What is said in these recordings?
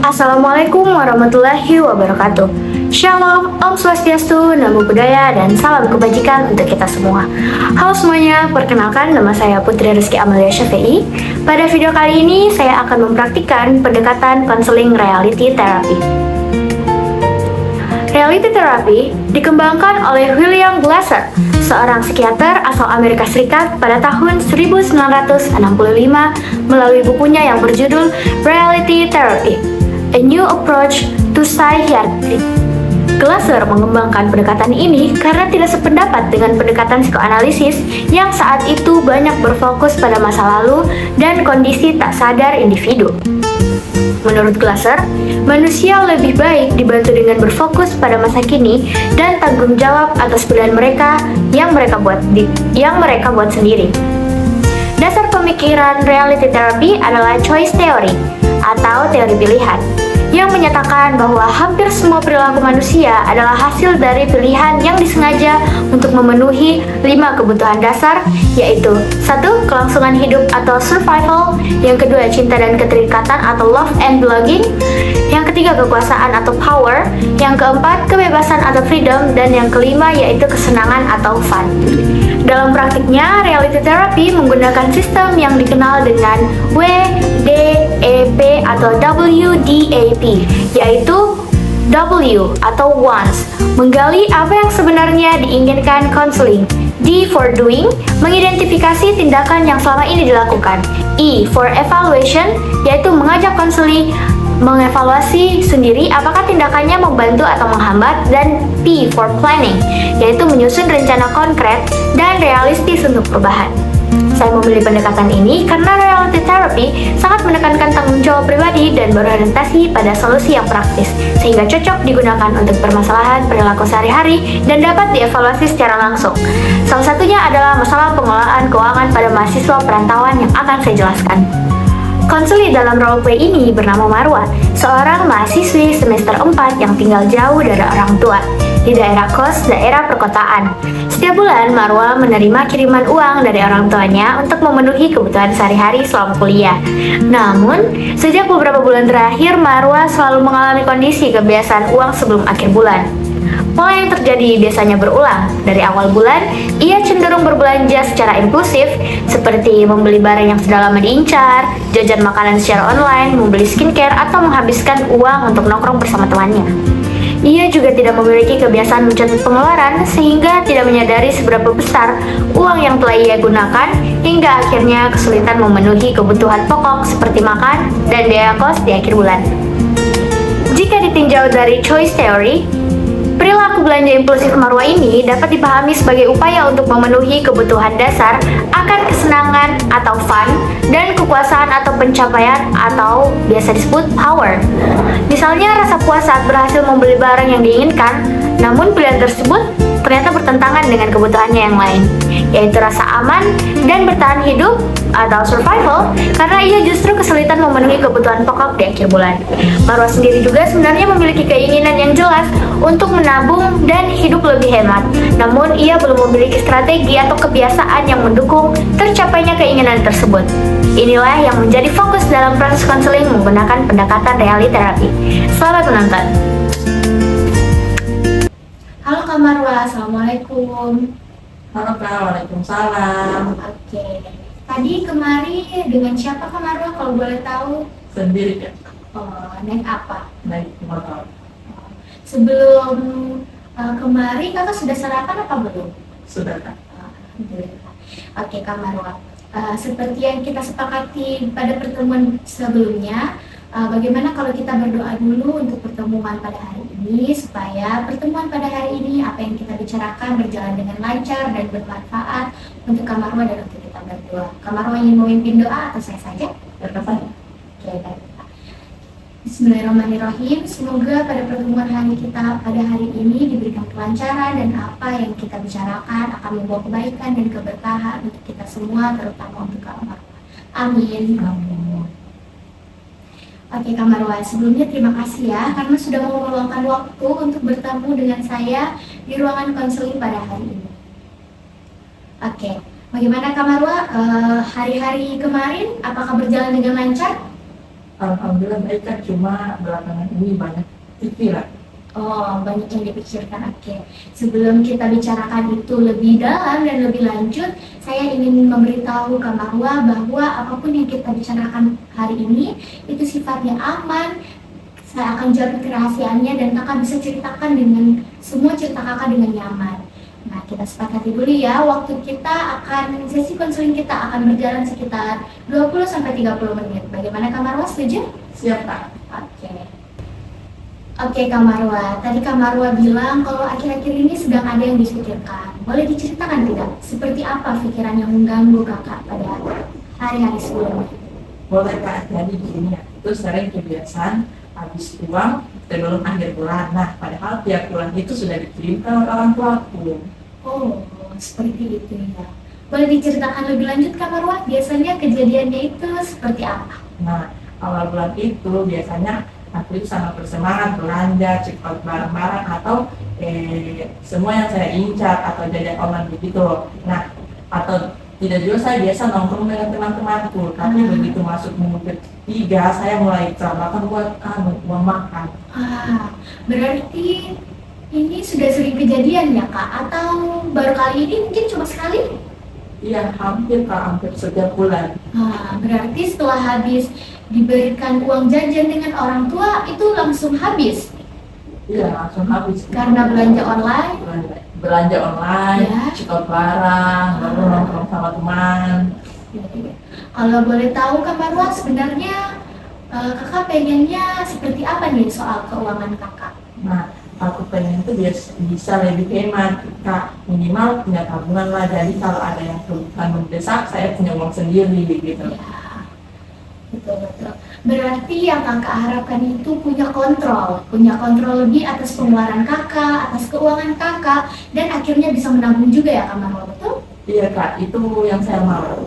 Assalamualaikum warahmatullahi wabarakatuh. Shalom, Om Swastiastu, Namo Buddhaya, dan salam kebajikan untuk kita semua. Halo semuanya, perkenalkan nama saya Putri Rizky Amalia Syafi'i. Pada video kali ini saya akan mempraktikkan pendekatan konseling reality therapy. Reality therapy dikembangkan oleh William Glasser, seorang psikiater asal Amerika Serikat pada tahun 1965 melalui bukunya yang berjudul Reality Therapy, A New Approach to Psychiatry. Glasser mengembangkan pendekatan ini karena tidak sependapat dengan pendekatan psikoanalisis yang saat itu banyak berfokus pada masa lalu dan kondisi tak sadar individu. Menurut Glasser, manusia lebih baik dibantu dengan berfokus pada masa kini dan tanggung jawab atas pilihan mereka yang mereka buat sendiri. Dasar pemikiran reality therapy adalah choice theory atau teori pilihan, yang menyatakan bahwa hampir semua perilaku manusia adalah hasil dari pilihan yang disengaja untuk memenuhi 5 kebutuhan dasar, yaitu 1. Kelangsungan hidup atau survival, yang kedua cinta dan keterikatan atau love and belonging, yang ketiga kekuasaan atau power, yang keempat kebebasan atau freedom, dan yang kelima yaitu kesenangan atau fun. Dalam praktiknya, reality therapy menggunakan sistem yang dikenal dengan WDEP atau WDAP, yaitu W atau wants, menggali apa yang sebenarnya diinginkan konseling. D for doing, mengidentifikasi tindakan yang selama ini dilakukan. E for evaluation, yaitu mengajak konseling mengevaluasi sendiri apakah tindakannya membantu atau menghambat, dan P for planning, yaitu menyusun rencana konkret dan realistis untuk perubahan. Saya memilih pendekatan ini karena reality therapy sangat menekankan tanggung jawab pribadi dan berorientasi pada solusi yang praktis, sehingga cocok digunakan untuk permasalahan perilaku sehari-hari dan dapat dievaluasi secara langsung. Salah satunya adalah masalah pengelolaan keuangan pada mahasiswa perantauan yang akan saya jelaskan. Konseli dalam roleplay ini bernama Marwa, seorang mahasiswi semester 4 yang tinggal jauh dari orang tua di daerah kos daerah perkotaan. Setiap bulan Marwa menerima kiriman uang dari orang tuanya untuk memenuhi kebutuhan sehari-hari selama kuliah. Namun, sejak beberapa bulan terakhir Marwa selalu mengalami kondisi kebiasaan uang sebelum akhir bulan. Pola yang terjadi biasanya berulang. Dari awal bulan, ia cenderung berbelanja secara impulsif, seperti membeli barang yang sudah lama diincar, jajan makanan secara online, membeli skincare, atau menghabiskan uang untuk nongkrong bersama temannya. Ia juga tidak memiliki kebiasaan mencatat pengeluaran, sehingga tidak menyadari seberapa besar uang yang telah ia gunakan, hingga akhirnya kesulitan memenuhi kebutuhan pokok seperti makan dan biaya kos di akhir bulan. Jika ditinjau dari choice theory, perilaku belanja impulsif Marwa ini dapat dipahami sebagai upaya untuk memenuhi kebutuhan dasar akan kesenangan atau fun dan kekuasaan atau pencapaian atau biasa disebut power. Misalnya rasa puas saat berhasil membeli barang yang diinginkan, namun pilihan tersebut ternyata bertentangan dengan kebutuhannya yang lain, yaitu rasa aman dan bertahan hidup atau survival, karena ia justru kesulitan memenuhi kebutuhan pokok di akhir bulan. Marwa sendiri juga sebenarnya memiliki keinginan yang jelas untuk menabung dan hidup lebih hemat, namun ia belum memiliki strategi atau kebiasaan yang mendukung tercapainya keinginan tersebut. Inilah yang menjadi fokus dalam proses konseling menggunakan pendekatan reality therapy. Selamat menonton. Halo Kak Marwa, Assalamualaikum. Halo Kak, Waalaikumsalam. Oke, tadi kemari dengan siapa Kak Marwa kalau boleh tahu? Sendiri Kak, Oh, naik apa? naik motor. Sebelum kemari kakak sudah sarapan apa belum? Sudah Kak. Alhamdulillah. Oke Kak Marwa, seperti yang kita sepakati pada pertemuan sebelumnya, bagaimana kalau kita berdoa dulu untuk pertemuan pada hari ini, supaya pertemuan pada hari ini apa yang kita bicarakan berjalan dengan lancar dan bermanfaat untuk Kak Marwa dan untuk kita berdua. Kak Marwa ingin memimpin doa atau saya saja? Berkesan. Oke, baik. Bismillahirrahmanirrahim. Semoga pada pertemuan hari kita pada hari ini diberikan kelancaran dan apa yang kita bicarakan akan membawa kebaikan dan keberkahan untuk kita semua, terutama untuk Kak Marwa. Amin. Amin. Oke Kak Marwa, sebelumnya terima kasih ya karena sudah mau meluangkan waktu untuk bertemu dengan saya di ruangan konseling pada hari ini. Oke, bagaimana Kak Marwa, hari-hari kemarin apakah berjalan dengan lancar? Alhamdulillah baik Kak, cuma belakangan ini banyak pikiran. Oh, banyak yang dipikirkan. Oke. Sebelum kita bicarakan itu lebih dalam dan lebih lanjut, saya ingin memberitahu Kak Marwa bahwa apapun yang kita bicarakan hari ini itu sifatnya aman. Saya akan jaga kerahasiaannya dan kakak bisa ceritakan dengan semua cerita kakak dengan nyaman. Nah, kita sepakati dulu ya, waktu kita akan, sesi konseling kita akan berjalan sekitar 20-30 menit. Bagaimana Kak Marwa, setuju? Siap Kak? Oke. Oke Kak Marwa, tadi Kak Marwa bilang kalau akhir-akhir ini sedang ada yang dipikirkan. Boleh diceritakan tidak? Seperti apa pikiran yang mengganggu kakak pada hari-hari sebelumnya? Boleh Kak, jadi gini ya, itu sering kebiasaan habis uang sebelum akhir bulan. Nah, padahal tiap bulan itu sudah dikirimkan oleh orang tuaku. Oh, seperti itu ya. Boleh diceritakan lebih lanjut Kak Marwa? Biasanya kejadiannya itu seperti apa? Nah, awal bulan itu biasanya aku itu sangat bersemangat belanja, cepat barang-barang atau semua yang saya incar atau jajan online begitu. Nah, atau tidak juga saya biasa nongkrong dengan teman-temanku, tapi begitu masuk minggu ketiga saya mulai terlambatkan buat uang makan. Berarti ini sudah sering kejadian ya Kak? Atau baru kali ini mungkin cuma sekali? Iya, hampir Kak, hampir setiap bulan. Berarti setelah habis diberikan uang jajan dengan orang tua itu langsung habis? Iya, langsung habis. Karena belanja online? Belanja online, Ya. cepat barang, baru nongkrong sama teman. Kalau boleh tahu Kak Marwa, sebenarnya kakak pengennya seperti apa nih soal keuangan kakak? Nah, aku pengen tuh bisa lebih hemat Kak, minimal punya tabungan lah, jadi kalau ada yang kebutuhan mendesak saya punya uang sendiri gitu. Ya, betul-betul. Berarti yang kakak harapkan itu punya kontrol lebih atas pengeluaran kakak, atas keuangan kakak, dan akhirnya bisa menabung juga ya Kak Marwa, betul? Iya Kak, itu yang saya mau.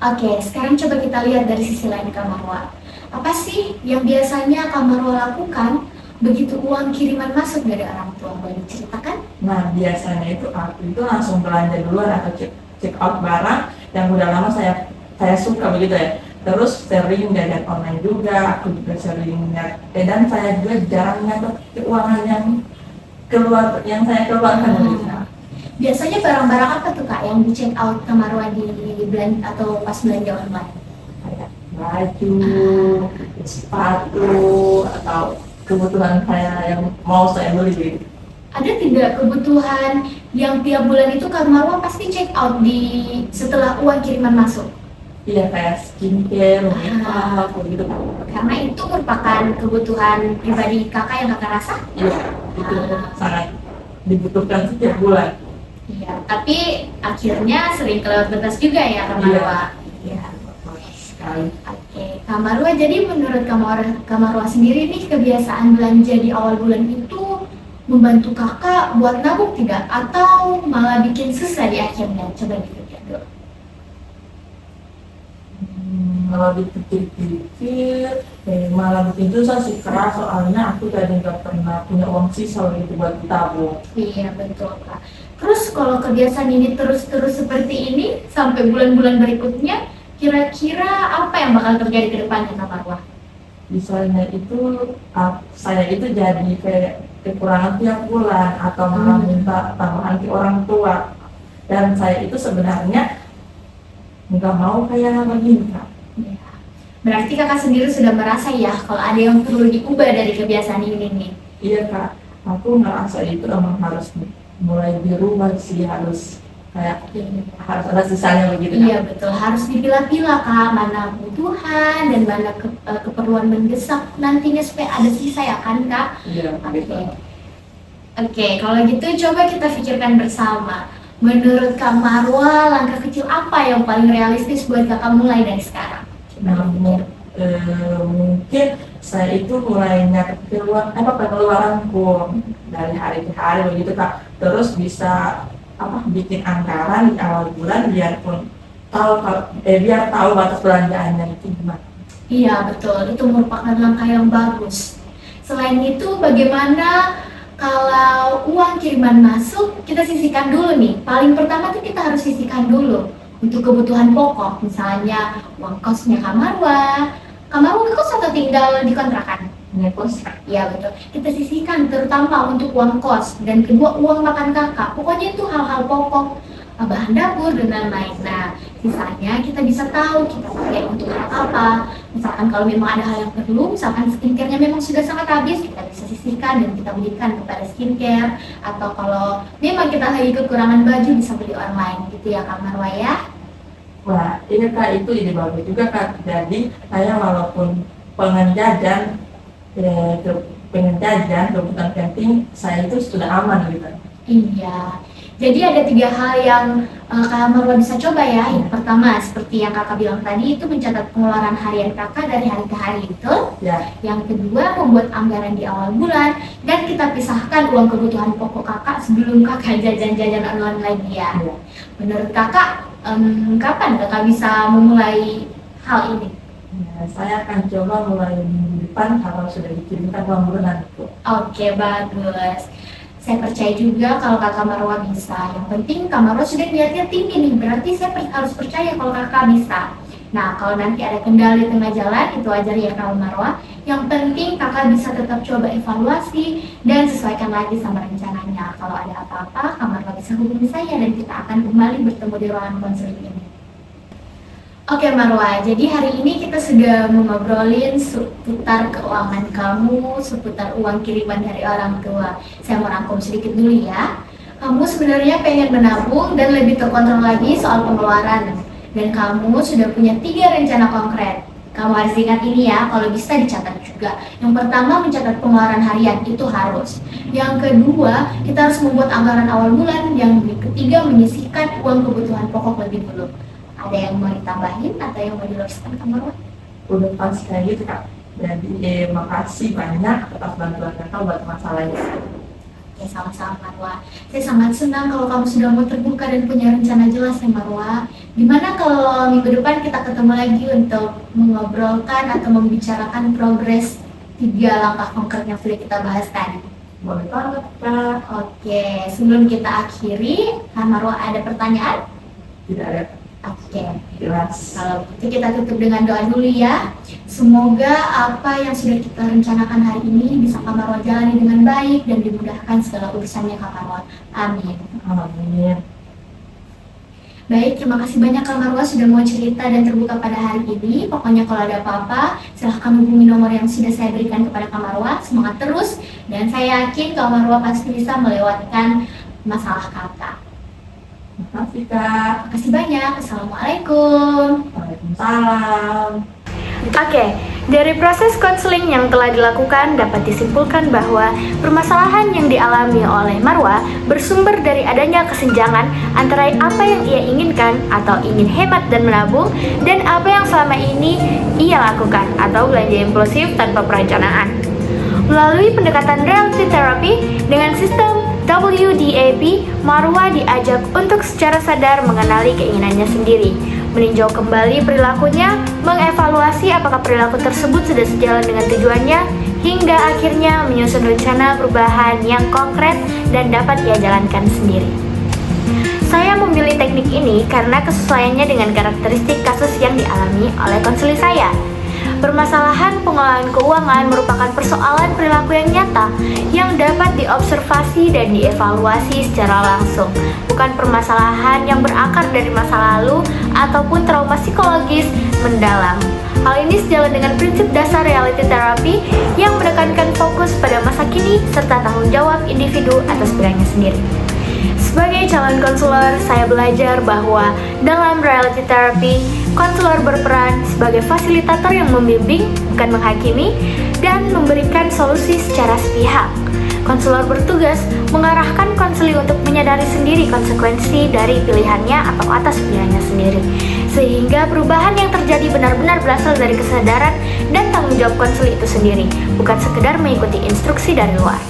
Oke, sekarang coba kita lihat dari sisi lain Kak Marwa. Apa sih yang biasanya Kak Marwa lakukan begitu uang kiriman masuk dari orang tua? Boleh diceritakan? Nah, biasanya itu aku itu langsung belanja duluan atau check out barang yang udah lama saya suka begitu ya. Terus sering jajan online juga, aku juga sering dan saya juga jarang nyatet keuangan yang saya keluarkan gitu. Biasanya barang-barang apa tuh Kak yang di check out Kak Marwa di belanja atau pas belanja online? Kayak baju, sepatu, atau kebutuhan saya yang mau saya beli gitu. Ada tidak kebutuhan yang tiap bulan itu Kak Marwa pasti check out setelah uang kiriman masuk? Iya, kayak skincare, makeup, gitu. Karena itu merupakan kebutuhan pribadi kakak yang kakak rasa? Iya, itu sangat dibutuhkan setiap bulan. Iya, tapi akhirnya sering kelewat batas juga ya Kak Marwa? Iya, sekali. Oke, Kak Marwa, jadi menurut Kak Marwa sendiri nih kebiasaan belanja di awal bulan itu membantu kakak buat nabung tidak? Atau malah bikin susah di akhirnya? Coba dipikir dulu. Kalau dipikir-pikir, malah bikin susah sih, keras soalnya aku jadi nggak pernah punya uang sisa gitu buat ditabung. Iya, betul Kak. Terus kalau kebiasaan ini terus-terus seperti ini sampai bulan-bulan berikutnya, kira-kira apa yang bakal terjadi ke depannya Kak Marwa? Misalnya itu, saya itu jadi kayak kekurangan tiap bulan atau malah minta tambahan ke orang tua. Dan saya itu sebenarnya nggak mau kayak begini Kak. Ya. Berarti kakak sendiri sudah merasa ya kalau ada yang perlu diubah dari kebiasaan ini nih. Iya Kak, aku ngerasa itu emang harus mulai dirubah sih, harus kayak harus ada sisanya begitu Kak. Iya betul, harus dipilah-pilah Kak, mana kebutuhan dan mana keperluan mendesak nantinya supaya ada sisa ya kan Kak? Iya, gitu. Oke, kalau gitu coba kita pikirkan bersama. Menurut Kak Marwa, langkah kecil apa yang paling realistis buat kakak mulai dari sekarang? Coba pikir. Mungkin saya itu mulai nyatet pengeluaranku dari hari ke hari begitu Kak. Terus bisa bikin anggaran di awal bulan biar tahu batas belanjaannya itu gimana. Iya betul, itu merupakan langkah yang bagus. Selain itu bagaimana kalau uang kiriman masuk, kita sisihkan dulu nih. Paling pertama tuh kita harus sisihkan dulu untuk kebutuhan pokok, misalnya uang kosnya Kak Marwa, Kamar Marwa kos atau tinggal di kontrakan? Ngekos. Iya betul. Kita sisihkan terutama untuk uang kos dan kedua uang makan kakak. Pokoknya itu hal-hal pokok, bahan dapur dan lain-lain. Nah, sisanya kita bisa tahu kita pakai untuk hal apa. Misalkan kalau memang ada hal yang perlu, misalkan skincare-nya memang sudah sangat habis, kita bisa sisihkan dan kita belikan kepada skincare. Atau kalau memang kita lagi kekurangan baju, bisa beli online gitu ya Kak Marwa ya. Wah, ini Kak, itu ide bagus juga Kak. Jadi saya walaupun pengen jajan kebutuhan penting, saya itu sudah aman gitu. Iya. Jadi ada 3 hal yang Kak Marwa bisa coba ya. Yang pertama, seperti yang kakak bilang tadi, itu mencatat pengeluaran harian kakak dari hari ke hari, betul? Ya, Yang kedua, membuat anggaran di awal bulan. Dan kita pisahkan uang kebutuhan pokok kakak sebelum kakak jajan-jajan online lagi ya. ya. Menurut kakak, kapan kakak bisa memulai hal ini? Ya, saya akan coba mulai minggu depan kalau sudah dikirimkan uang bulanan itu. Oke, bagus. Saya percaya juga kalau kakak Marwa bisa. Yang penting Kak Marwa sudah niatnya tinggi nih, berarti saya harus percaya kalau kakak bisa. Nah, kalau nanti ada kendala di tengah jalan, itu wajar ya Kak Marwa. Yang penting kakak bisa tetap coba evaluasi dan sesuaikan lagi sama rencananya. Kalau ada apa-apa, Kak Marwa bisa hubungi saya dan kita akan kembali bertemu di ruangan konseling ini. Oke Marwa, jadi hari ini kita sudah ngobrolin seputar keuangan kamu, seputar uang kiriman dari orang tua. Saya mau rangkum sedikit dulu ya. Kamu sebenarnya pengen menabung dan lebih terkontrol lagi soal pengeluaran. Dan kamu sudah punya 3 rencana konkret. Kamu harus ingat ini ya, kalau bisa dicatat juga. Yang pertama, mencatat pengeluaran harian, itu harus. Yang kedua, kita harus membuat anggaran awal bulan. Yang ketiga, menyisihkan uang kebutuhan pokok lebih dulu. Ada yang mau ditambahin atau yang mau diluruskan Kak Marwa? Udah pas kayak gitu Kak. Jadi makasih banyak atas bantuan Kakak buat masalah ini. Oke, sama-sama Marwa. Saya sangat senang kalau kamu sudah mau terbuka dan punya rencana jelas ya Marwa. Gimana kalau minggu depan kita ketemu lagi untuk mengobrolkan atau membicarakan progres 3 langkah konkret yang sudah kita bahas tadi? Boleh banget Kak. Oke, sebelum kita akhiri, Kak Marwa ada pertanyaan? Tidak ada. Oke, Jelas. kalau begitu kita tutup dengan doa dulu ya. Semoga apa yang sudah kita rencanakan hari ini bisa Kak Marwa jalani dengan baik dan dimudahkan segala urusannya Kak Marwa. Amin. Amin. Baik, terima kasih banyak Kak Marwa sudah mau cerita dan terbuka pada hari ini. Pokoknya kalau ada apa-apa, silahkan hubungi nomor yang sudah saya berikan kepada Kak Marwa. Semangat terus, dan saya yakin Kak Marwa pasti bisa melewatkan masalah kakak. Terima kasih Kak. Terima kasih banyak. Assalamualaikum. Waalaikumsalam. Oke, dari proses konseling yang telah dilakukan dapat disimpulkan bahwa permasalahan yang dialami oleh Marwa bersumber dari adanya kesenjangan antara apa yang ia inginkan atau ingin hemat dan menabung dan apa yang selama ini ia lakukan atau belanja impulsif tanpa perencanaan. Melalui pendekatan reality therapy dengan sistem WDAP, Marwa diajak untuk secara sadar mengenali keinginannya sendiri, meninjau kembali perilakunya, mengevaluasi apakah perilaku tersebut sudah sejalan dengan tujuannya, hingga akhirnya menyusun rencana perubahan yang konkret dan dapat ia jalankan sendiri. Saya memilih teknik ini karena kesesuaiannya dengan karakteristik kasus yang dialami oleh konseling saya. Permasalahan pengelolaan keuangan merupakan persoalan perilaku yang nyata yang dapat diobservasi dan dievaluasi secara langsung, bukan permasalahan yang berakar dari masa lalu ataupun trauma psikologis mendalam. Hal ini sejalan dengan prinsip dasar reality therapy yang menekankan fokus pada masa kini serta tanggung jawab individu atas pilihannya sendiri. Sebagai calon konselor, saya belajar bahwa dalam reality therapy, konselor berperan sebagai fasilitator yang membimbing, bukan menghakimi, dan memberikan solusi secara sepihak. Konselor bertugas mengarahkan konseli untuk menyadari sendiri konsekuensi dari pilihannya atau atas pilihannya sendiri, sehingga perubahan yang terjadi benar-benar berasal dari kesadaran dan tanggung jawab konseli itu sendiri, bukan sekedar mengikuti instruksi dari luar.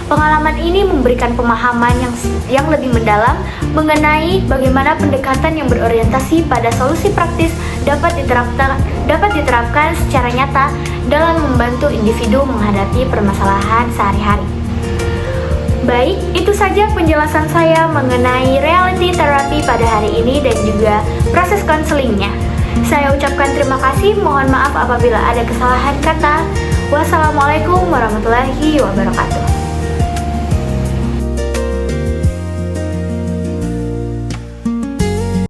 Pengalaman ini memberikan pemahaman yang lebih mendalam mengenai bagaimana pendekatan yang berorientasi pada solusi praktis dapat diterapkan secara nyata dalam membantu individu menghadapi permasalahan sehari-hari. Baik, itu saja penjelasan saya mengenai reality therapy pada hari ini dan juga proses konselingnya. Saya ucapkan terima kasih, mohon maaf apabila ada kesalahan kata. Wassalamualaikum warahmatullahi wabarakatuh.